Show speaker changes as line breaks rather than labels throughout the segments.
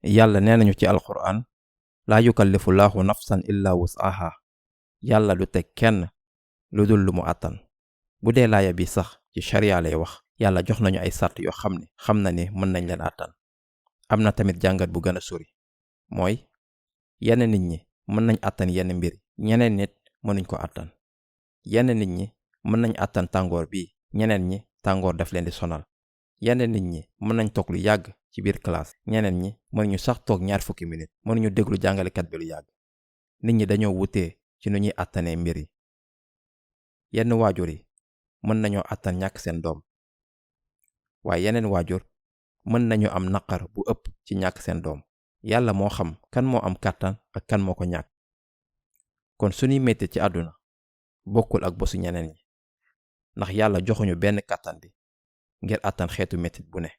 yàlla nee nañu ci alquran laa yukallifu laahu nafsan illa wus'aha yàlla du teg kenn lu dul lu mu àttan. bu dee laaya bi sax ci sharia lay wax yàlla jox nañu ay sart yoo xam ne xam na ne mën nañ leen àttan. am na tamit jàngat bu gën a sori mooy yenn nit ñi mën nañ àttan yenn mbir ñeneen nit mënuñ ko àttan. yenn nit ñi mën nañ àttan tàngoor bi ñeneen ñi tàngoor daf leen di sonal. yenn nit ñi mën nañ toog lu yàgg ci biir classe ñeneen ñi mënuñu sax toog 20 minutes mënuñu déglu jàngalekat bi lu yàgg. nit ñi dañoo wutee ci nu ñuy àttanee mbir yi. yenn waajur yi mën nañoo àttan ñàkk seen doom waaye yeneen waajur mën nañu am naqar bu ëpp ci ñàkk seen doom. yàlla moo xam kan moo am kàttan ak kan moo ko ñàkk. kon suñuy metti ci àdduna bokkul ak bosu ñeneen ñi ndax yàlla joxuñu benn kàttan bi ngir àttan xeetu mettit bu ne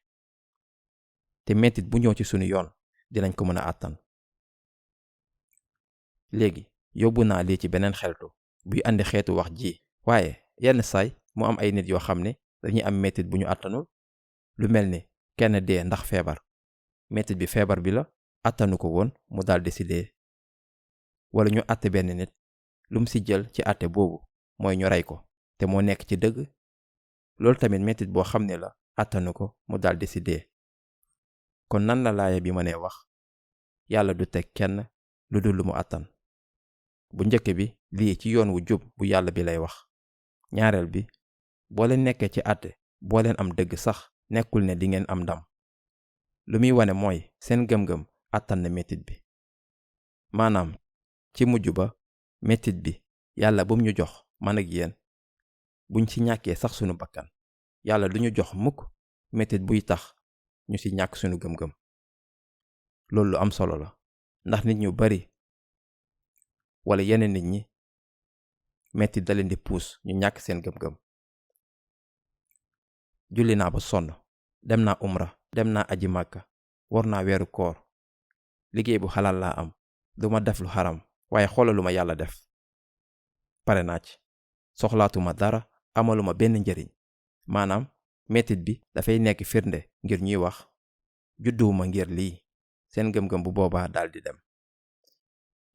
te mettit bu ñëw ci sunu yoon dinañ ko mën a àttan. léegi yóbbu naa lii ci beneen xeltu buy andi xeetu wax ji waaye yenn saay mu am ay nit yoo xam ne dañuy am mettit bu ñu àttanul. lu mel ni kenn dee ndax feebar mettit bi feebar bi la àttanu ko woon mu daldi ci dee. wala ñu àtte benn nit lum ci jël ci àtte boobu mooy ñu rey ko te moo nekk ci dëgg. loolu tamit mettit boo xam ne la àttanu ko mu daldi ci dee. kon nan la laaya bi mënee wax yàlla du teg kenn lu dul lu mu àttan. bu njëkk bi lii ci yoon wu jub bu yàlla bi lay wax. ñaareel bi boo leen nekkee ci àtte boo leen am dëgg sax nekkul ne di ngeen am ndam. lu muy wane mooy seen gëm-gëm àttan na mettit bi. maanaam ci mujj ba mettit bi yàlla bum ñu jox man ak yéen buñ ci ñàkkee sax sunu bakkan yàlla du ñu jox mukk mettit buy tax ñu ci ñàkk sunu gëm-gëm. loolu lu am solo la ndax nit ñu bari wala yeneen nit ñi mettit da leen di puus ñu ñàkk seen gëm-gëm. julli naa ba sonn dem naa umra dem naa aji màkka war naa weeru koor liggéey bu xalaal laa am duma def lu xaram waaye xoolalu ma yàlla def. pare naa ci soxlaatuma dara amaluma benn njariñ. maanaam mettit bi dafay nekk firnde ngir ñuy wax judduwuma ngir lii. seen gëm-gëm bu boobaa daldi dem.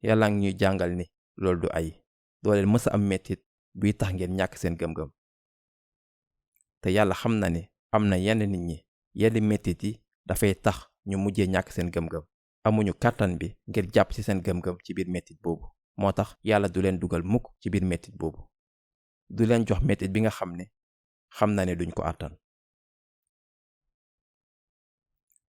yàlla ngi ñuy jàngal ni loolu du ay doo leen mës a am mettit buy tax ngeen ñàkk seen gëm-gëm. te yàlla xam na ni am na yenn nit ñi yenn mettit yi dafay tax ñu mujjee ñàkk seen gëm-gëm. amuñu kàttan bi ngir jàpp ci seen gëm-gëm ci biir mettit boobu. moo tax yàlla du leen dugal mukk ci biir mettit boobu. du leen jox mettit bi nga xam ne xam na ne duñ ko àttan.